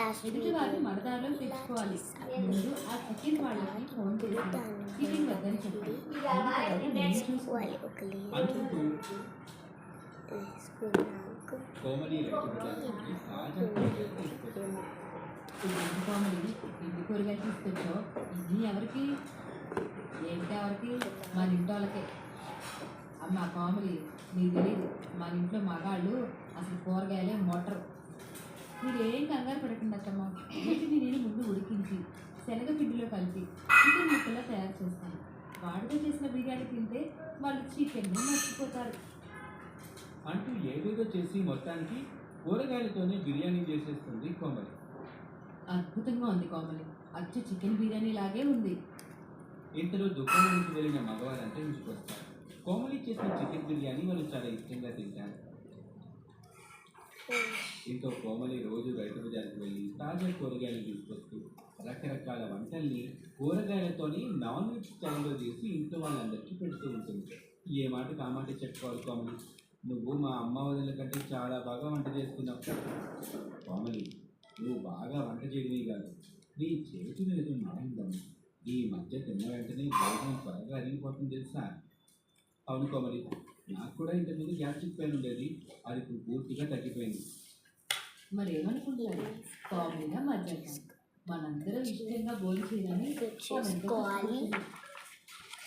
ఎదుటి వారిని మరదాలో తెచ్చుకోవాలి. ముందు ఆ చికెన్ వాళ్ళకి ఫోన్ చేసి చికెన్ వద్దని చెప్పి చూసుకోవాలి. కోమలి ఇంటి కూరగాయలు తీసుకొచ్చో ఇది ఎవరికి ఏంటి ఎవరికి మన ఇంటి వాళ్ళకే. అమ్మ కోమలి నీకు తెలియదు, మన ఇంట్లో మగాళ్ళు అసలు కూరగాయలే మొట్టరు. మీరు ఏం కంగారు పడకుండా అత్తమ్మ, వీటిని నేను ముందు ఉడికించి శనగపిండిలో కలిపి చికెన్ ముక్కలా తయారు చేస్తాను. వాడితో చేసిన బిర్యానీ తింటే వాళ్ళు చికెన్ మర్చిపోతారు అంటూ ఏదేదో చేసి మొత్తానికి కూరగాయలతోనే బిర్యానీ చేసేస్తుంది కోమలి. అద్భుతంగా ఉంది కోమలి, అచ్చు చికెన్ బిర్యానీ లాగే ఉంది. ఇంతలో దుకాణానికి వెళ్ళిన మగవారంటే ఇంటికొస్తారు. కోమలి చేసిన చికెన్ బిర్యానీ వాళ్ళు చాలా ఇష్టంగా తింటారు. దీంతో కోమలి రోజు బయట బజార్కి వెళ్ళి తాజా కూరగాయలు తీసుకొస్తూ రకరకాల వంటల్ని కూరగాయలతోని నాన్ వెజ్ స్టైల్లో చేసి ఇంట్లో వాళ్ళందరికీ పెడుతూ ఉంటుంది. ఏ మాట కామాట చెప్పుకోవాలి కోమలి, నువ్వు మా అమ్మ వదిన కంటే చాలా బాగా వంట చేస్తున్నావు. కోమలి, నువ్వు బాగా వంట చేయడమే కాదు, నీ చేతి మీద ఆనందం ఈ మధ్య తిన్న వెంటనే భోజనం త్వరగా అరిగిపోతుంది తెలుసా. అవును కోమలి, నాకు కూడా ఇంతకుముందు గ్యాస్ట్రిక్ పెయిన్ ఉండేది, అది ఇప్పుడు పూర్తిగా తగ్గిపోయింది. మరి ఏమనుకుంటున్నారు కోమలిగా మధ్యాహ్నం మనందరం ఇష్టంగా భోజనం చేయాలని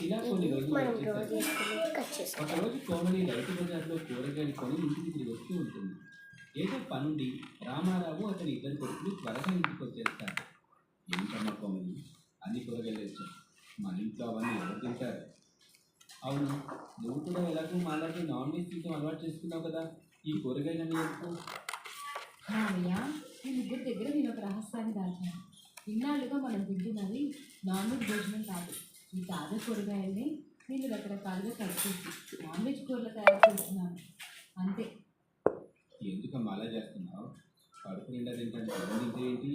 ఇలా కొన్ని రోజులు ఒకరోజు కోమలి రైతు బజార్లో కూరగాయలు కొని ఇంటికి తిరిగి వస్తూ ఉంటుంది. ఏదో పనుండి రామారావు అతని ఇద్దరు కొడుకులు త్వరగా ఇంటికి వచ్చేస్తారు. ఏంటమ్మా కోమలి, అన్ని కూరగాయలు వచ్చాయి, మన ఇంట్లో అవన్నీ ఎవరు తింటారు? అవును, నువ్వు కూడా ఎలాగో మాలాగే నాన్ వెజ్ తింటాం అలవాటు చేసుకున్నావు కదా, ఈ కూరగాయలన్నీ ఎక్కువ. మామయ్య, ఈ ముగ్గురు దగ్గర నేను ఒక రహస్యాన్ని దాచాను. ఇన్నాళ్ళుగా మనం తింటున్నది నాన్ వెజ్ భోజనం కాదు, ఈ తాజా కూరగాయల్ని నేను రకరకాలుగా కట్ చేసి నాన్ వెజ్ కూరలు తయారు చేస్తున్నాను అంతే. ఎందుకమ్మా అలా చేస్తున్నావు? కడుపు నిండా తింటే ఏంటి?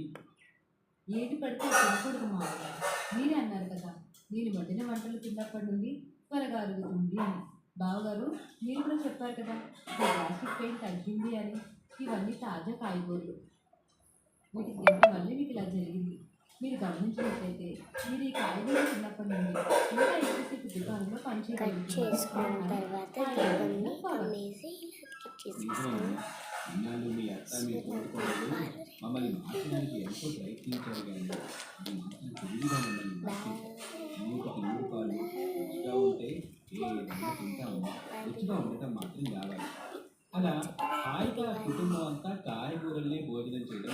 ఏది పడితే తినకూడదు మామయ్య, మీరే అన్నారు కదా నేను వండిన వంటలు తిన్నప్పటి నుండి త్వరగా అరుగుతుంది అని. బావగారు మీరు కూడా చెప్పారు కదా గ్యాస్ట్రిక్ పెయిన్ తగ్గింది అని. ఇవన్నీ తాజా కాయగూరలు, వీటికి తినడం వల్లే మీకు ఇలా జరిగింది. మీరు గమనించినట్లయితే మీరు ఈ కాయగూరలు తిన్నప్పటి నుండి ఇంకా ఎక్కువసేపు దుకాణంలో పనిచేయగలుగుతారు. మీ అత్త మీ తోడుకోవడం మమ్మల్ని మార్చడానికి ఎంతో ప్రయత్నించారు, కానీ అది మాత్రం తెలివిగా మమ్మల్ని మార్చింది. 3 పాలు రుచిగా ఉంటే ఏ విధంగా తింటామో రుచిగా ఉండటం మాత్రం కావాలి.